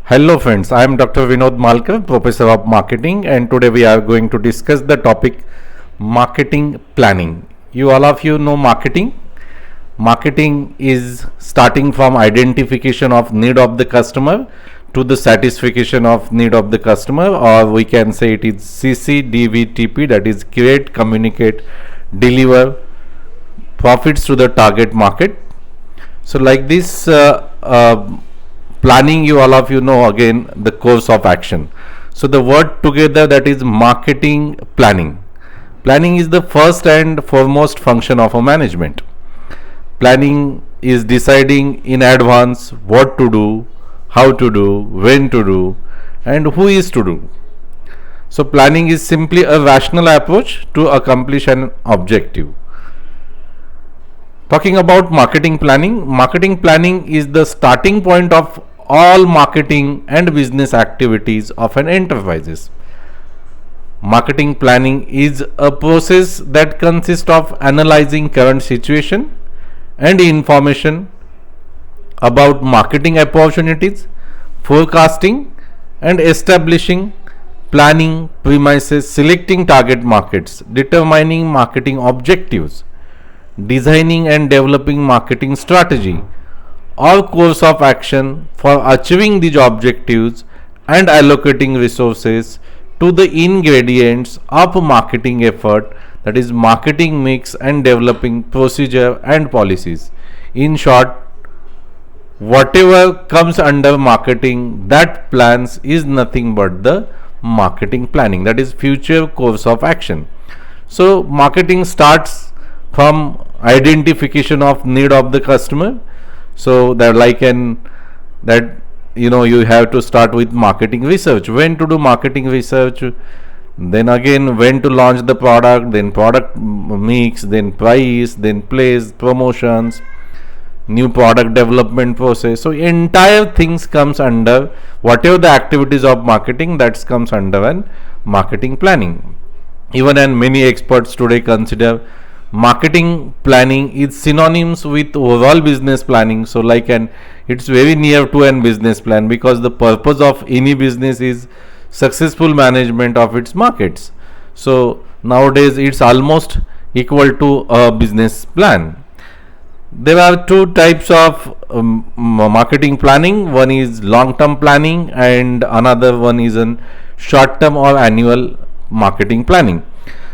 Hello friends, I am Dr. Vinod Malkar, Professor of Marketing, and today we are going to discuss the topic marketing planning. You all of you know marketing. Marketing is starting from identification of need of the customer to the satisfaction of need of the customer, or we can say it is CCDVTP, that is create, communicate, deliver profits to the target market. So like this planning, you all of you know again the course of action. So the word together, that is marketing planning. Planning is the first and foremost function of a management. Planning is deciding in advance what to do, how to do, when to do, and who is to do. So planning is simply a rational approach to accomplish an objective. Talking about marketing planning is the starting point of all marketing and business activities of an enterprises. Marketing planning is a process that consists of analyzing current situation and information about marketing opportunities, forecasting and establishing planning premises, selecting target markets, determining marketing objectives, designing and developing marketing strategy or course of action for achieving these objectives, and allocating resources to the ingredients of marketing effort, that is marketing mix, and developing procedure and policies. In short, whatever comes under marketing, that plans is nothing but the marketing planning, that is future course of action. So marketing starts from identification of need of the customer. So that you have to start with marketing research, when to do marketing research, then again when to launch the product, then product mix, then price, then place, promotions, new product development process. So entire things comes under whatever the activities of marketing, that comes under an marketing planning. Even and many experts today consider marketing planning is synonyms with overall business planning. So it's very near to an business plan, because the purpose of any business is successful management of its markets. So nowadays it's almost equal to a business plan. There are two types of marketing planning. One is long term planning and another one is an short term or annual marketing planning.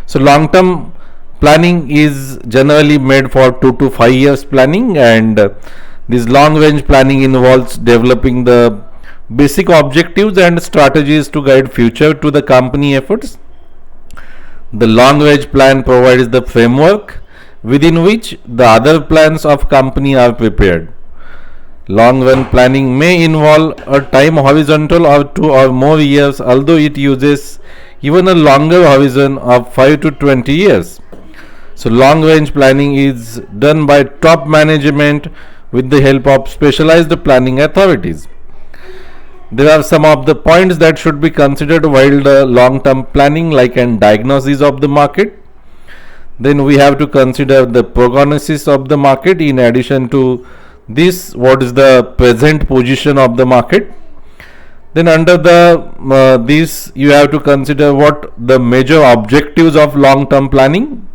So long term planning is generally made for 2 to 5 years planning, and this long range planning involves developing the basic objectives and strategies to guide future to the company efforts. The long range plan provides the framework within which the other plans of company are prepared. Long run planning may involve a time horizontal of 2 or more years, although it uses even a longer horizon of 5 to 20 years. So long range planning is done by top management with the help of specialized planning authorities. There are some of the points that should be considered while the long term planning, like an diagnosis of the market. Then we have to consider the prognosis of the market. In addition to this, what is the present position of the market. Then under this you have to consider what the major objectives of long term planning.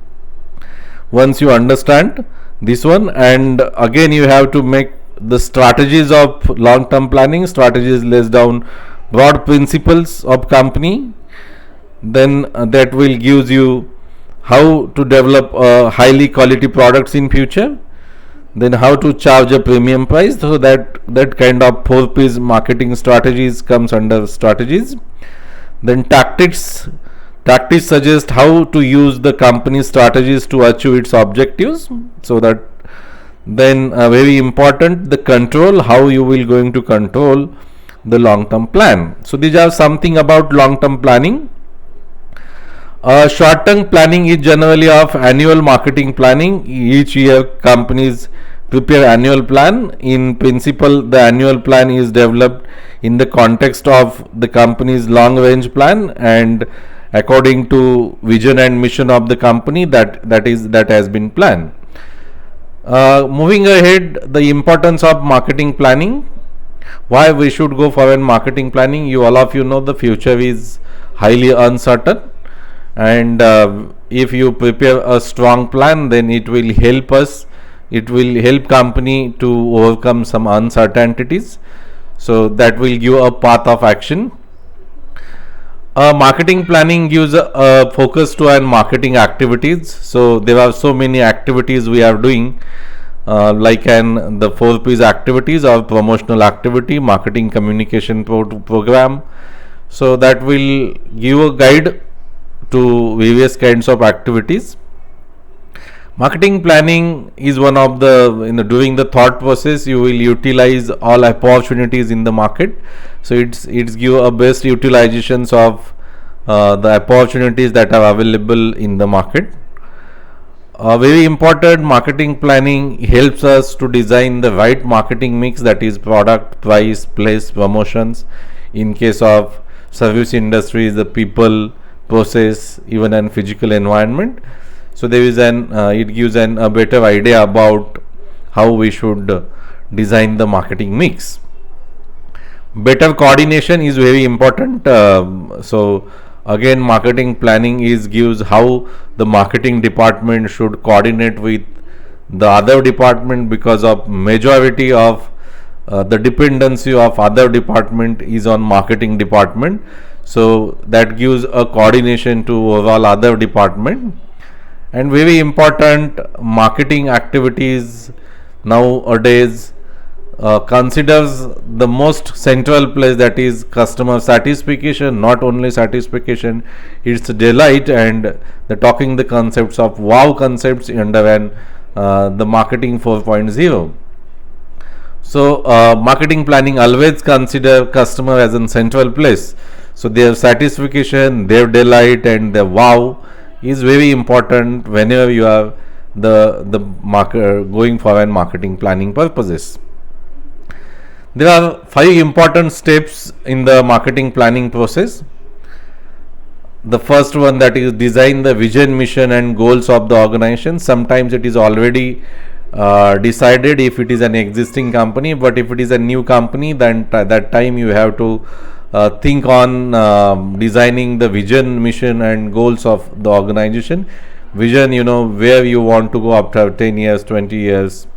Once you understand this one, and again you have to make the strategies of long term planning. Strategies lays down broad principles of company, then that will gives you how to develop highly quality products in future, then how to charge a premium price. So that kind of 4 P's marketing strategies comes under strategies. Then tactics suggest how to use the company strategies to achieve its objectives. So that then very important, the control, how you will going to control the long term plan. So these are something about long term planning. Short term planning is generally of annual marketing planning. Each year companies prepare annual plan. In principle, the annual plan is developed in the context of the company's long range plan and according to vision and mission of the company that has been planned. Moving ahead, the importance of marketing planning. Why we should go for a marketing planning? You all of you know the future is highly uncertain, and if you prepare a strong plan, then it will help us. It will help company to overcome some uncertainties. So that will give a path of action. Marketing planning gives a focus to our marketing activities. So there are so many activities we are doing, like the 4P's activities or promotional activity, marketing communication program. So that will give a guide to various kinds of activities. Marketing planning is one of the during the thought process you will utilize all opportunities in the market. So it's give a best utilizations of the opportunities that are available in the market. Very important, marketing planning helps us to design the right marketing mix, that is product, price, place, promotions. In case of service industries, the people, process, even an physical environment. So there is it gives a better idea about how we should design the marketing mix. Better coordination is very important. So again, marketing planning gives how the marketing department should coordinate with the other department, because of majority of the dependency of other department is on marketing department. So that gives a coordination to overall other department. And very important, marketing activities nowadays considers the most central place, that is customer satisfaction. Not only satisfaction, it's delight, and the talking the concepts of wow concepts under the marketing 4.0. So marketing planning always consider customer as a central place. So their satisfaction, their delight, and their wow is very important whenever you are the market going for an marketing planning purposes. There are 5 important steps in the marketing planning process. The first one, that is design the vision, mission and goals of the organization. Sometimes it is already decided if it is an existing company, but if it is a new company, then that time you have to think on designing the vision, mission and goals of the organization. Vision, where you want to go after 10 years, 20 years.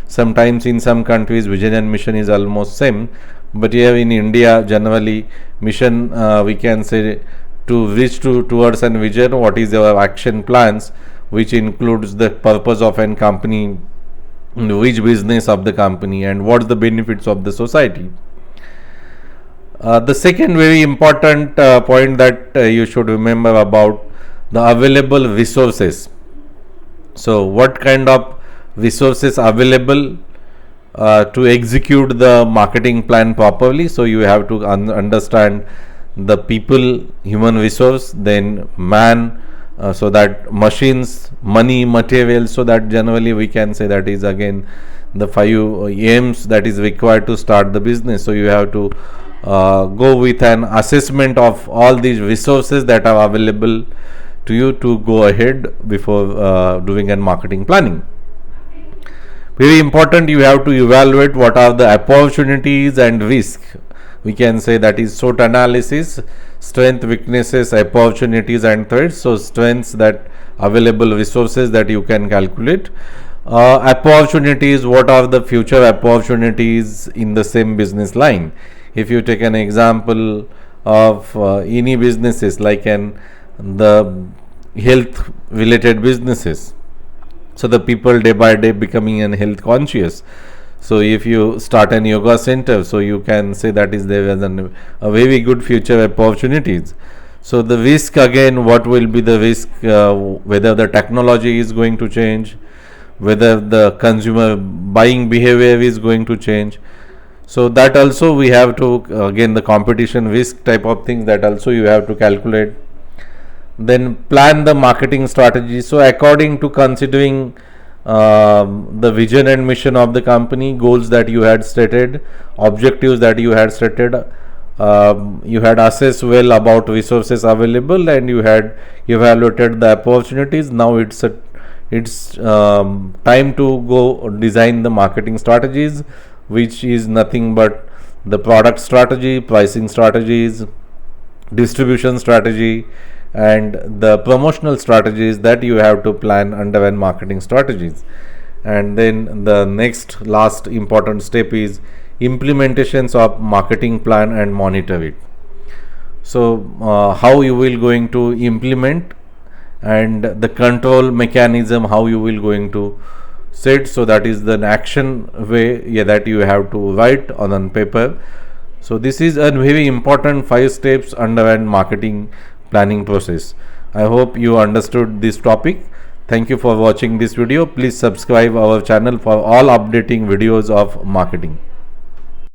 Sometimes in some countries vision and mission is almost same, but here in India generally mission, we can say, to reach towards an vision, what is your action plans, which includes the purpose of an company, which business of the company, and what's the benefits of the society. The second very important point that you should remember about the available resources. So what kind of resources available to execute the marketing plan properly? So you have to understand the people, human resource, then man, so that machines, money, materials. So that generally we can say that is again the 5 aims that is required to start the business. So you have to go with an assessment of all these resources that are available to you to go ahead before doing an marketing planning. Very important, you have to evaluate what are the opportunities and risk. We can say that is SWOT analysis, strength, weaknesses, opportunities and threats. So strengths, that available resources that you can calculate. Opportunities, what are the future opportunities in the same business line. If you take an example of any businesses like the health related businesses, so the people day by day becoming health conscious. So if you start an yoga center, so you can say that is there is a very good future opportunities. So the risk, again, what will be the risk, whether the technology is going to change, whether the consumer buying behavior is going to change. So that also we have to, again, the competition risk type of things, that also you have to calculate. Then plan the marketing strategy. So according to considering the vision and mission of the company, goals that you had stated, objectives that you had stated, you had assessed well about resources available, and you had evaluated the opportunities. Now it's time to go design the marketing strategies, which is nothing but the product strategy, pricing strategies, distribution strategy, and the promotional strategies that you have to plan under when marketing strategies. And then the next last important step is implementations of marketing plan and monitor it. So how you will going to implement, and the control mechanism how you will going to set. So that is the action way, yeah, that you have to write on paper. So this is a very important 5 steps under an marketing planning process. I hope you understood this topic. Thank you for watching this video. Please subscribe our channel for all updating videos of marketing.